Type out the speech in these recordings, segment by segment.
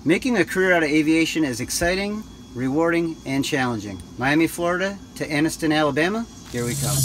Making a career out of aviation is exciting, rewarding, and challenging. Miami, Florida to Anniston, Alabama, here we come.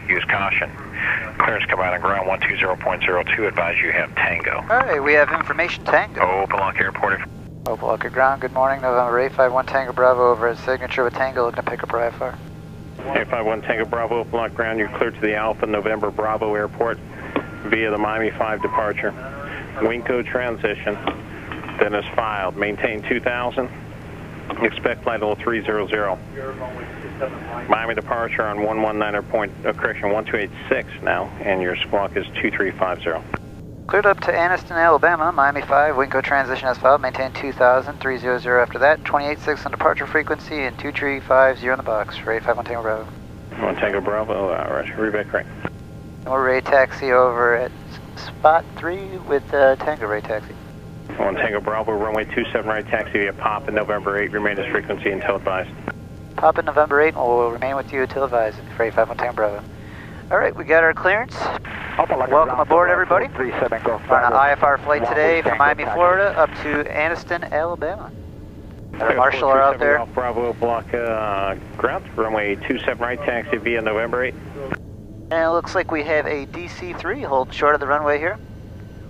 Use caution. Clearance combined on ground 120.02. Advise you have Tango. Alright, we have information Tango. Opelika Airport. Opelika ground, good morning. November 851 Tango Bravo over at Signature with Tango looking to pick up IFR. 851 Tango Bravo, Opelika ground, you're cleared to the Alpha November Bravo Airport via the Miami 5 departure. Winco transition, then is filed. Maintain 2000. Expect flight level 300. Miami departure on 1286 now, and your squawk is 2350. Cleared up to Anniston, Alabama, Miami 5, Winco transition as filed, maintain 2000, 300 after that, 286 on departure frequency, and 2350 in the box for 851 Tango Bravo. 1 Tango Bravo, Roger, reback right. And we're ready taxi over at spot 3 with Tango ready taxi. 1 Tango Bravo, runway 27 right, taxi via Pop in November 8, remain as frequency until advised. Pop in November 8, and we'll remain with you until advised for 851 Tango Bravo. Alright, we got our clearance. Welcome aboard, everybody. We're on an IFR flight today from Miami, Florida, up to Anniston, Alabama. Our marshal are out there. Bravo, block ground, runway 27 right, taxi via November 8. And it looks like we have a DC-3 holding short of the runway here.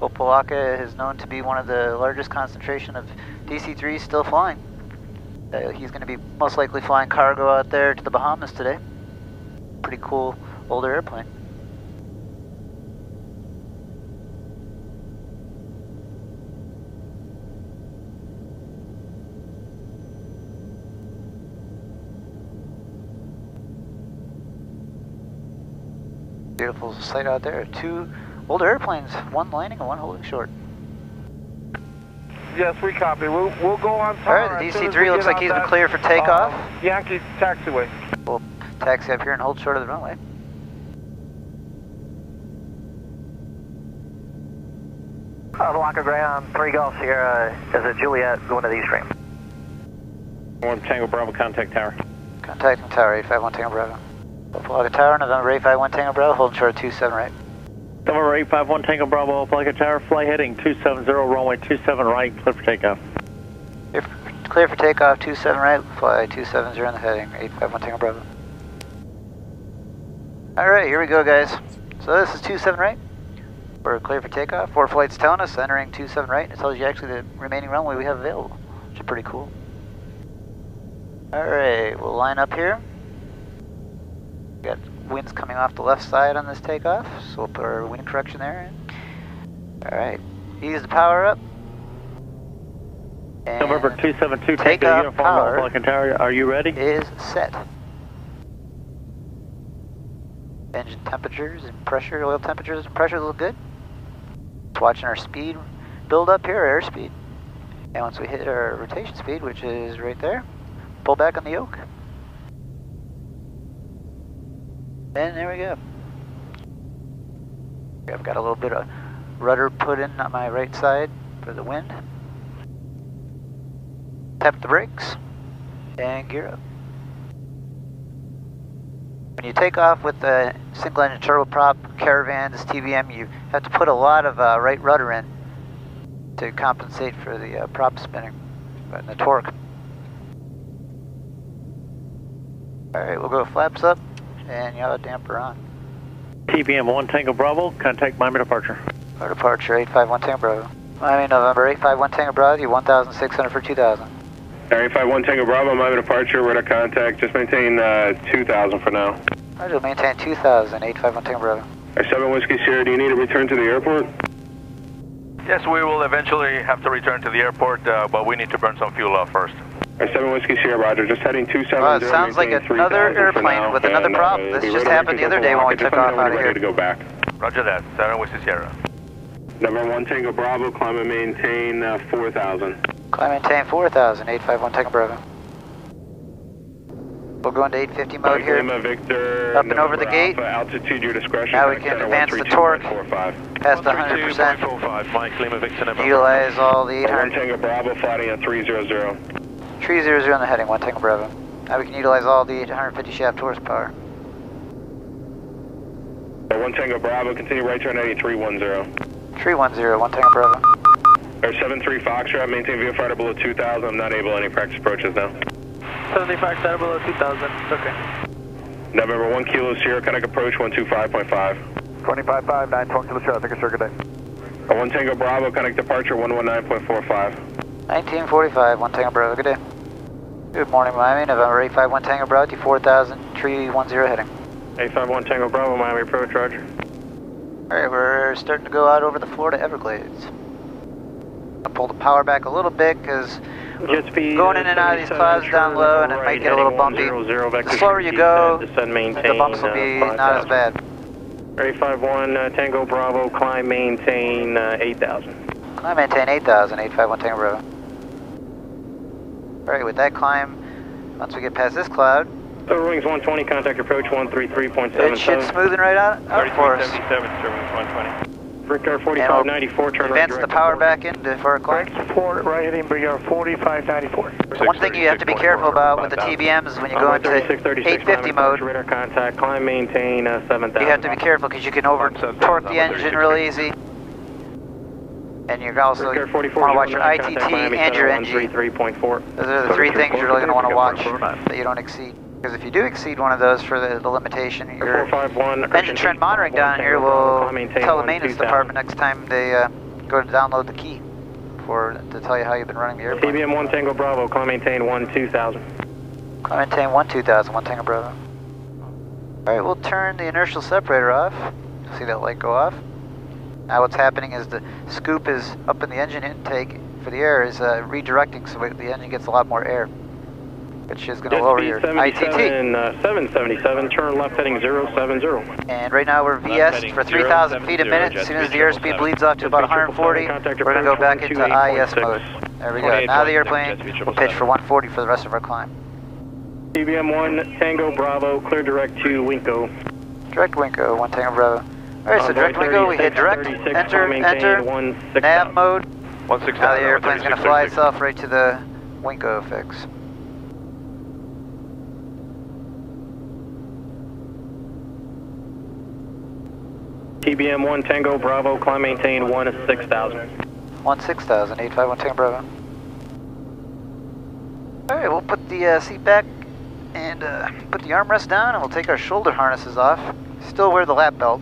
Opelika is known to be one of the largest concentration of DC-3s still flying. He's going to be most likely flying cargo out there to the Bahamas today. Pretty cool older airplane. Beautiful sight out there. Two older airplanes, one landing and one holding short. Yes, we copy. We'll go on time. Alright, the DC-3 looks like he's been cleared for takeoff. Yankee taxiway. We'll taxi up here and hold short of the runway. Opelika ground, 3 Golf Sierra, is it Juliet going to the East Rim? 1 Tango Bravo, contact tower. Contacting tower 851 Tango Bravo. Opelika tower, November 851 Tango Bravo, holding short of 27 right. November 851 Tango Bravo, Opelika tower, fly heading 270, runway 27 right, clear for takeoff. Clear for takeoff, 27 right, fly 270 in the heading, 851 Tango Bravo. Alright, here we go guys. So this is 27 right. We're clear for takeoff. 4 flights telling us, entering 27 right. It tells you actually the remaining runway we have available, which is pretty cool. Alright, we'll line up here. We got winds coming off the left side on this takeoff, so we'll put our wind correction there. Alright, ease the power up. And November 272, take takeoff uniform power Opelika tower, are you ready? Is set. Engine temperatures and pressure, oil temperatures and pressures look good. Just watching our speed build up here, airspeed. And once we hit our rotation speed, which is right there, pull back on the yoke. And there we go. I've got a little bit of rudder put in on my right side for the wind. Tap the brakes and gear up. When you take off with the single engine turboprop Caravans TBM, you have to put a lot of right rudder in to compensate for the prop spinning and the torque. Alright, we'll go flaps up and yaw damper on. TBM1 Tango Bravo, contact Miami departure. Our departure 851 Tango Bravo. Miami November 851 Tango Bravo, you 1,600 for 2,000. 851 Tango Bravo, Miami departure, radar contact, just maintain 2,000 for now. Roger, maintain 2,000, 851 Tango Bravo. 7 Whiskey Sierra, do you need to return to the airport? Yes, we will eventually have to return to the airport, but we need to burn some fuel off first. 7 Whiskey Sierra, Roger, just heading 270. Well, it sounds like another airplane with another problem. This just happened the other day when we took off out of here. To go back. Roger that, 7 Whiskey Sierra. Number 1 Tango Bravo, climb and maintain 4,000. Climb and maintain 4,000, 851 Tango Bravo. We'll go into 850 mode here. Lima Victor, up and over the gate. Altitude, your discretion. Now we can advance the torque past 100%. Mike Lima Victor, Utilize all the 800. 1 Tango Bravo, flighting at 300. 300 on the heading, 1 Tango Bravo. Now we can utilize all the 850 shaft horsepower. 1 Tango Bravo, continue right turn heading 310. 310, 1 Tango Bravo. 73 Foxtrot, maintain via fighter below 2,000. I'm not able any practice approaches now. 75 fighter below 2,000, it's okay. November 1 Kilo Sierra, connect approach 125.5. 25.5, 9 Kilo Sierra, take a sure, good day. 1 Tango Bravo, connect departure 119.45. 1945, 1 Tango Bravo, good day. Good morning, Miami, November 851 Tango Bravo, 4,000, 310 heading. 851 Tango Bravo, Miami approach, roger. Alright, we're starting to go out over the Florida Everglades. I'll pull the power back a little bit because going in and out of these clouds down low and it might get a little bumpy. The slower you go, the bumps will be not as bad. 851 Tango Bravo, climb maintain 8,000. Climb maintain 8,000, 851 Tango Bravo. Alright, with that climb, once we get past this cloud, Wings 120, contact approach 133.77. it should smoothing right out for us. 120. Brickyard 4594, turn right. Advance the power back into for our climb. Support, right heading Brickyard 4594. One thing you have to be careful about with the TBMs is when you go into 850 mode, radar contact, climb maintain 7,000. you have to be careful because you can over torque the engine real easy. And you're also want to watch your ITT and your NG. Those are the 3 things you're really going to want to watch that you don't exceed. Because if you do exceed one of those for the limitation, your engine trend monitoring down here will tell the maintenance department next time they go to download the key to tell you how you've been running the airplane. TBM1 Tango Bravo, climb maintain 12,000. Climb maintain 12,000, 1 Tango Bravo. Alright, we'll turn the inertial separator off. You'll see that light go off. Now what's happening is the scoop is up in the engine intake for the air is redirecting so the engine gets a lot more air, which is going to lower your ITT. 777, turn left heading 070. And right now we're VS for 3,000 feet a minute. As soon as the airspeed bleeds off to about 140, we're going to go back into IS mode. There we go. Now the airplane will pitch for 140 for the rest of our climb. TBM1 Tango Bravo, clear direct to Winco. Direct Winco, 1 Tango Bravo. Alright, so direct Winco, we hit direct, enter, nav mode. Now the airplane's going to fly itself right to the Winco fix. TBM1 Tango Bravo, climb maintain 16,000. 16,000, 851 Tango Bravo. Alright, we'll put the seat back and put the armrest down and we'll take our shoulder harnesses off. Still wear the lap belt.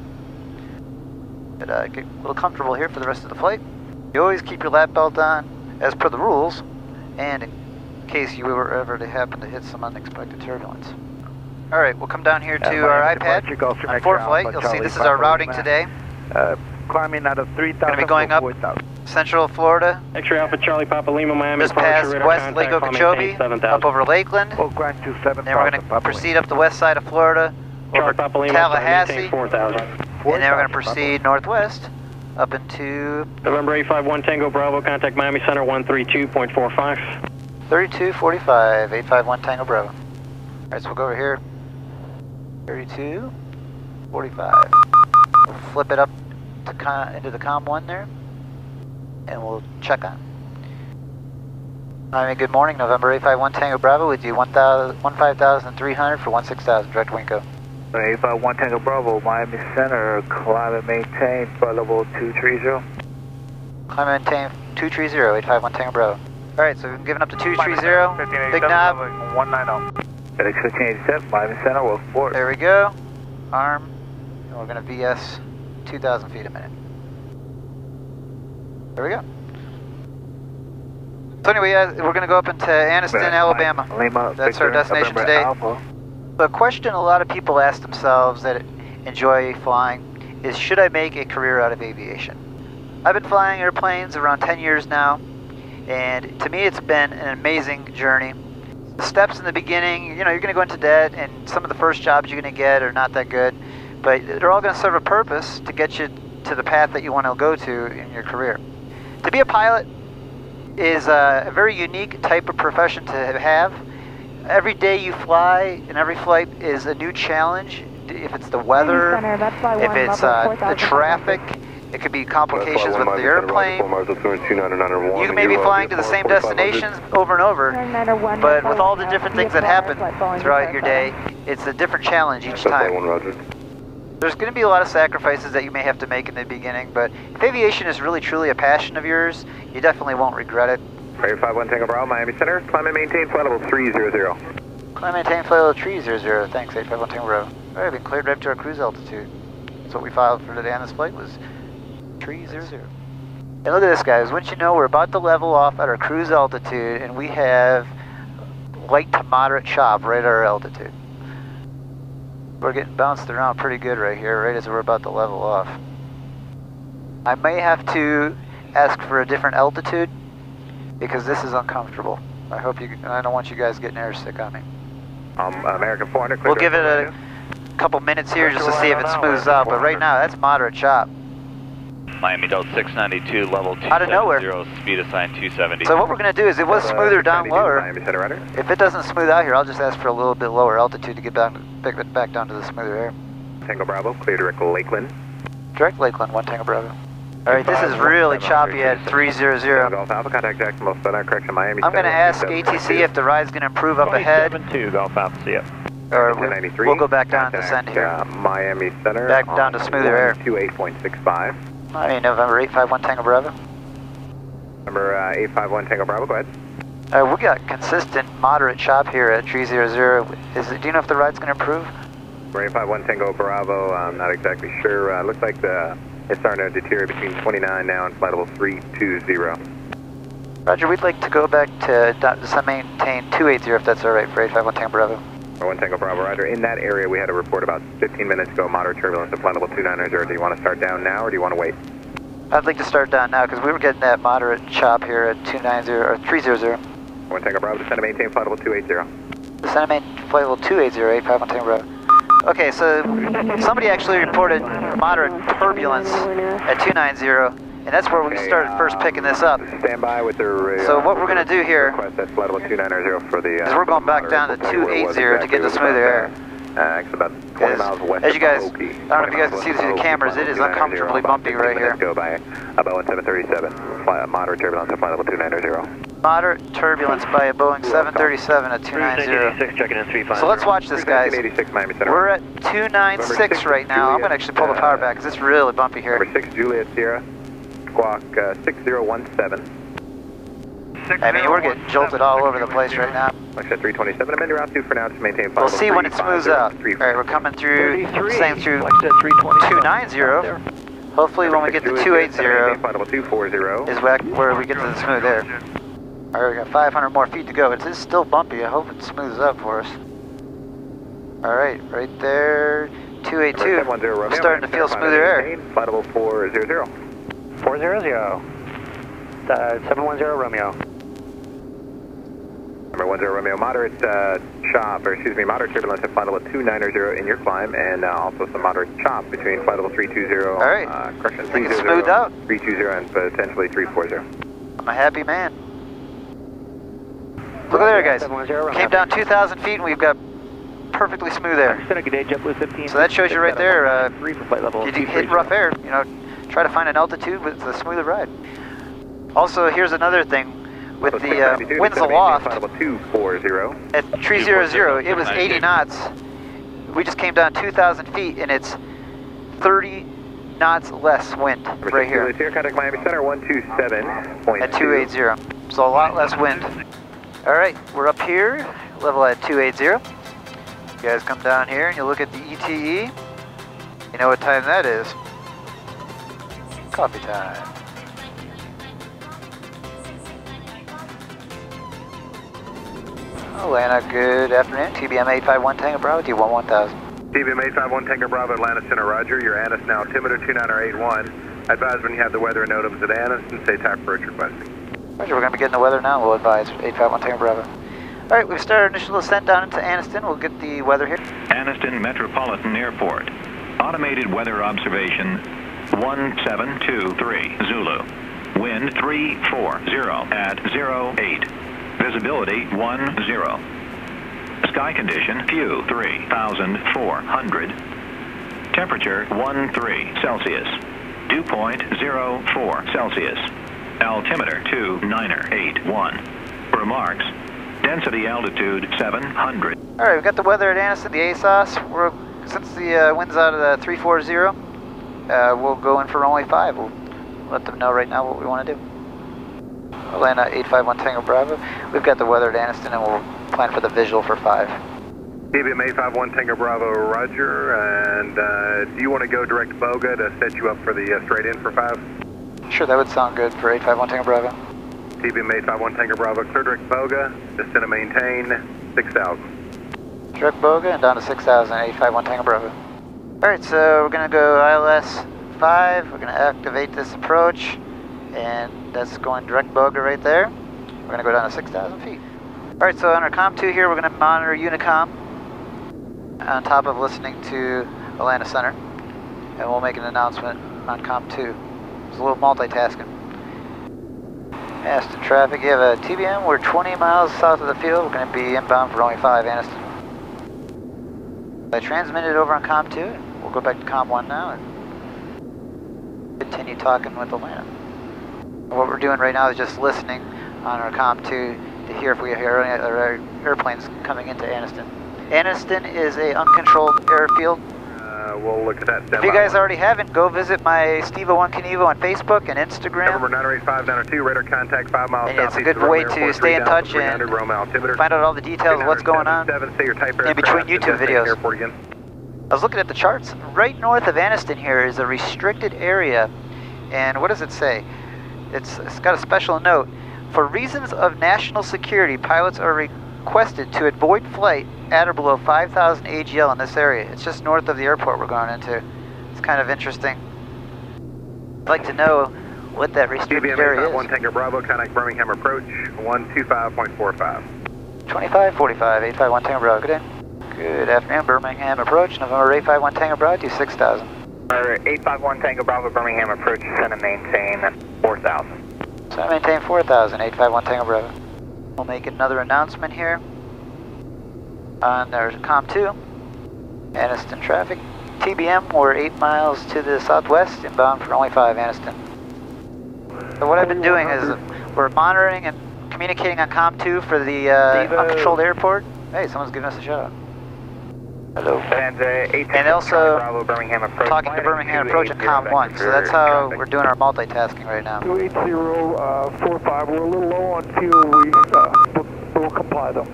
But get a little comfortable here for the rest of the flight. You always keep your lap belt on as per the rules and in case you were ever to happen to hit some unexpected turbulence. Alright, we'll come down here to our iPad on ForeFlight. You'll see this is our routing today. Climbing out of 3,000 going to be going up Central Florida. X-ray Alpha Charlie Papa Lima Miami. Just past West Lake Okeechobee, up over Lakeland. We'll grind to 7,000. Then we're going to proceed up the west side of Florida, over Tallahassee. 4,000. And then we're going to proceed northwest up into November 851 Tango Bravo, contact Miami Center 132.45. 3245, 851 Tango Bravo. Alright, so we'll go over here. 3245. We'll flip it up to into the COM 1 there, and we'll check on. Good morning, November 851 Tango Bravo with you, 15,300 for 16,000, direct Winco. 851 Tango Bravo, Miami Center, climb and maintain, flight level 230. Climb and maintain 230, 851 Tango Bravo. Alright, so we've given up to 230, big knob. 190. FedEx 1587, Miami Center, welcome aboard. There we go, arm, and we're going to VS 2,000 feet a minute. There we go. So anyway, we're going to go up into Anniston, Alabama. That's our destination today. The question a lot of people ask themselves that enjoy flying is, should I make a career out of aviation? I've been flying airplanes around 10 years now, and to me it's been an amazing journey. The steps in the beginning, you know, you're going to go into debt, and some of the first jobs you're going to get are not that good, but they're all going to serve a purpose to get you to the path that you want to go to in your career. To be a pilot is a very unique type of profession to have. Every day you fly and every flight is a new challenge. If it's the weather, if it's the traffic, it could be complications with the airplane. You may be flying to the same destinations over and over, but with all the different things that happen throughout your day, it's a different challenge each time. There's going to be a lot of sacrifices that you may have to make in the beginning, but if aviation is really truly a passion of yours, you definitely won't regret it. 851 Tango Bravo, Miami Center, climb and maintain flight level 300. Climb and maintain flight level 300, thanks 851 Tango Bravo. All right, been cleared right up to our cruise altitude. That's what we filed for today on this flight, was 300. And look at this, guys, wouldn't you know, we're about to level off at our cruise altitude, and we have light to moderate chop right at our altitude. We're getting bounced around pretty good right here, right as we're about to level off. I may have to ask for a different altitude because this is uncomfortable. I don't want you guys getting airsick on me. American 400. We'll give it a couple minutes here just to see if it smooths out, but right now that's moderate chop. Miami Delta 692, level 270, speed assigned 270. So what we're going to do is, it was smoother down lower. If it doesn't smooth out here, I'll just ask for a little bit lower altitude to get back down to the smoother air. Tango Bravo, clear direct Lakeland. Direct Lakeland, 1 Tango Bravo. Alright, this is really choppy at 300. Golf Alpha, contact Jacksonville, correction, Miami. I'm going to ask ATC if the ride's going to improve up ahead. 272, Golf Alpha, see ya. Or we'll go back down and descend here. Miami Center. Back down to smoother air. 28.65. Alright, November 851 Tango Bravo. Number 851 Tango Bravo, go ahead. We got consistent moderate chop here at 300. Do you know if the ride's going to improve? 851 Tango Bravo, I'm not exactly sure. Looks like it's starting to deteriorate between 29 now and flight level 320. Roger, we'd like to go back to maintain 280 if that's alright for 851 Tango Bravo. 1 Tango Bravo, Roger. In that area, we had a report about 15 minutes ago, moderate turbulence at flight level 290. Do you want to start down now, or do you want to wait? I'd like to start down now, because we were getting that moderate chop here at 290, or 300. 1 Tango Bravo, descend and maintain flight level 280. Descend and maintain flight level 280, 851 Tango Bravo. Okay, so somebody actually reported moderate turbulence at 290, and that's where we started first picking this up. Stand by with their. So what we're going to do here is we're going back down to 280 to get the smoother air. About 20 miles west. As you guys, I don't know if you guys can see through the cameras, it is uncomfortably bumpy right here. Go by a Boeing 737, moderate turbulence at flight level 290. Moderate turbulence by a Boeing 737 at 290. So let's watch this, guys. We're at 296 right now. I'm going to actually pull the power back because it's really bumpy here. Number 6 Juliet Sierra, squawk 6017. I mean, we're getting jolted all over the place right now. Like I said, 327. I'm in route 2 for now to maintain. We'll see when it smooths out. All right, we're coming through, staying through 290. Hopefully when we get to 280 is where we get to the smooth air. All right, we got 500 more feet to go. It's still bumpy. I hope it smooths up for us. All right, right there, 282. I'm starting to feel smoother air. Flight level 400. 400. 710 Romeo. Number 10 Romeo, moderate moderate turbulence at flight level 290 in your climb, and also some moderate chop between flight level 320. All right. Correction, I think it's smoothed out. 320 and potentially 340. I'm a happy man. Look at there, guys. Came down 2,000 feet and we've got perfectly smooth air. So that shows you right there, you hit rough air, you know, try to find an altitude with a smoother ride. Also, here's another thing. With the winds aloft at 300, it was 80 knots. We just came down 2,000 feet and it's 30 knots less wind right here. Contact Miami Center 127.2. At 280, so a lot less wind. All right, we're up here, level at 280. You guys come down here and you look at the ETE. You know what time that is? Coffee time. Atlanta, good afternoon. TBM851 Tango Bravo, T11000. TBM851 Tango Bravo, Atlanta Center, Roger. Your Annis now, altimeter 2981. Advise when you have the weather and NOTAMs at Annis and say TAC approach requesting. Roger, we're going to be getting the weather now. We'll advise 851 Tango Bravo. All right, we've started initial ascent down into Anniston. We'll get the weather here. Anniston Metropolitan Airport. Automated weather observation 1723 Zulu. Wind 340 at 08. Visibility 10. Sky condition few 3,400. Temperature 13 Celsius. Dew point 04 Celsius. Altimeter 2981. Remarks. Density altitude 700. All right, we've got the weather at Anniston, the ASOS. Since the wind's out of the 340, we'll go in for runway 5. We'll let them know right now what we want to do. Atlanta 851 Tango Bravo. We've got the weather at Anniston and we'll plan for the visual for 5. TBM 851 Tango Bravo, Roger. And do you want to go direct Boga to set you up for the straight in for 5? Sure, that would sound good for 851 Tango Bravo. TBM 851 Tango Bravo, clear direct Boga, descend and maintain 6,000. Direct Boga and down to 6,000, 851 Tango Bravo. Alright, so we're going to go ILS 5, we're going to activate this approach, and that's going direct Boga right there. We're going to go down to 6,000 feet. Alright, so on our COM2 here, we're going to monitor Unicom on top of listening to Atlanta Center, and we'll make an announcement on COM2. It's a little multitasking. Anniston traffic, you have a TBM, we're 20 miles south of the field, we're going to be inbound for runway 5, Anniston. I transmitted over on COM2, and we'll go back to COM1 now and continue talking with Atlanta. What we're doing right now is just listening on our COM2 to hear if we hear any other airplanes coming into Anniston. Anniston is an uncontrolled airfield. We'll look at that. If you guys already haven't, go visit my Steve01 Knievo on Facebook and Instagram. Number 985-902, radar contact 5 miles and it's a good way to stay in touch and find out all the details of what's going on in between YouTube videos. I was looking at the charts. Right north of Anniston here is a restricted area, and what does it say? It's got a special note. For reasons of national security, pilots are requested to avoid flight at or below 5,000 AGL in this area. It's just north of the airport we're going into. It's kind of interesting. I'd like to know what that restricted area is. TBM 851 Tango Bravo, contact Birmingham approach 125.45. 2545, 851 Tango Bravo, good day. Good afternoon, Birmingham approach, November 851 Tango Bravo, do 6,000. 851 Tango Bravo, Birmingham approach, send and maintain 4,000. Send and maintain 4,000, 851 Tango Bravo. We'll make another announcement here on our COM2, Anniston traffic. TBM, we're 8 miles to the southwest, inbound for only 5, Anniston. So what I've been doing is we're monitoring and communicating on COM2 for the uncontrolled airport. Hey, someone's giving us a shout out. Hello. And also talking to Birmingham approach and COM1, so that's how we're doing our multitasking right now. 28045, we're a little low on fuel, we'll comply though.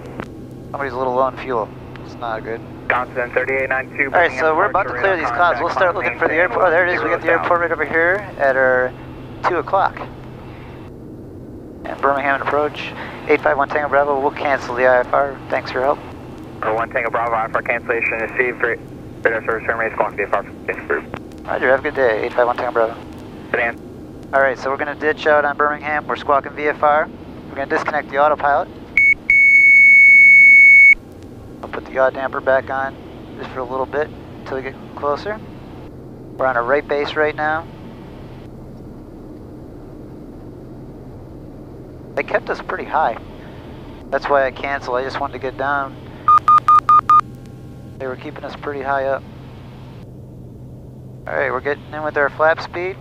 Somebody's a little low on fuel, it's not good. Constant 3892. Alright, so we're about to clear these clouds. We'll start looking for the airport. Oh, there it is, we got the airport right over here at our 2 o'clock. And Birmingham approach, 851 Tango Bravo, we'll cancel the IFR, thanks for your help. 1 Tango Bravo, IFR cancellation received. Radar service terminates, clock VFR approved. Roger, have a good day, 851 Tango Bravo. Sedan. Alright, so we're going to ditch out on Birmingham. We're squawking VFR. We're going to disconnect the autopilot. I'll put the yaw damper back on just for a little bit until we get closer. We're on a right base right now. They kept us pretty high. That's why I canceled. I just wanted to get down. They were keeping us pretty high up. Alright, we're getting in with our flap speed.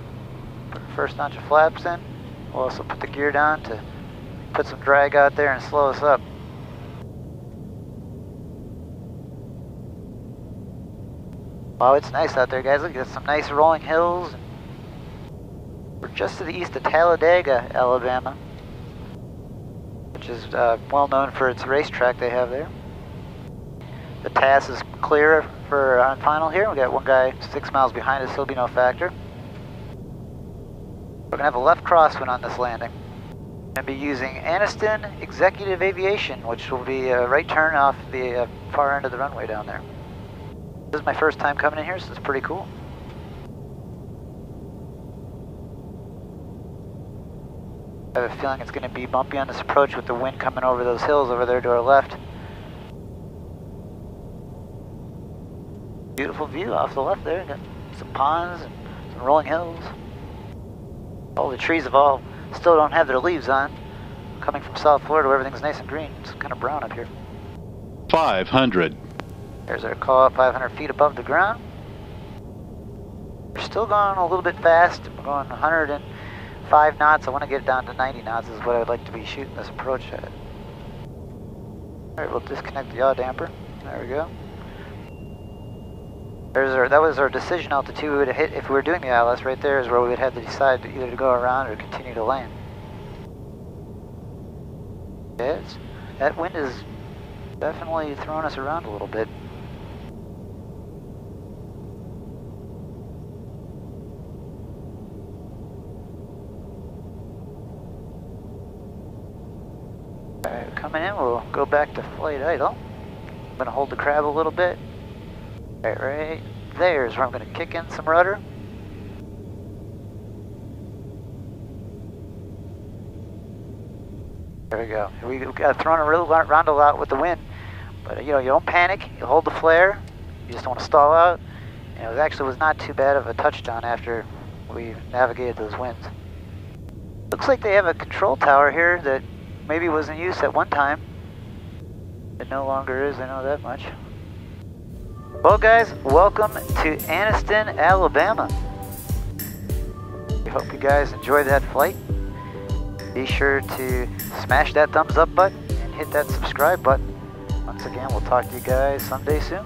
first notch of flaps in. We'll also put the gear down to put some drag out there and slow us up. Wow, it's nice out there, guys. Look at some nice rolling hills. We're just to the east of Talladega, Alabama, which is well known for its racetrack they have there. The TAS is clear for on final here. We got one guy 6 miles behind us, he'll be no factor. We're gonna have a left crosswind on this landing. We're gonna be using Aniston Executive Aviation, which will be a right turn off the far end of the runway down there. This is my first time coming in here, so it's pretty cool. I have a feeling it's going to be bumpy on this approach with the wind coming over those hills over there to our left. Beautiful view off the left there. Got some ponds and some rolling hills. All the trees still don't have their leaves on. Coming from South Florida where everything's nice and green. It's kind of brown up here. 500. There's our call at 500 feet above the ground. We're still going a little bit fast. We're going 105 knots. I want to get it down to 90 knots is what I'd like to be shooting this approach at. Alright, we'll disconnect the yaw damper. There we go. That was our decision altitude we would hit if we were doing the ILS. Right there is where we would have to decide to either to go around or continue to land. Yeah, that wind is definitely throwing us around a little bit. Alright, coming in, we'll go back to flight idle. I'm going to hold the crab a little bit. Right there's where I'm going to kick in some rudder. There we go. We got thrown around a lot with the wind, but you know, you don't panic. You hold the flare. You just don't want to stall out. And it actually was not too bad of a touchdown after we navigated those winds. Looks like they have a control tower here that maybe was in use at one time. It no longer is. I know that much. Well, guys, welcome to Aniston, Alabama. We hope you guys enjoyed that flight. Be sure to smash that thumbs up button and hit that subscribe button. Once again, we'll talk to you guys someday soon.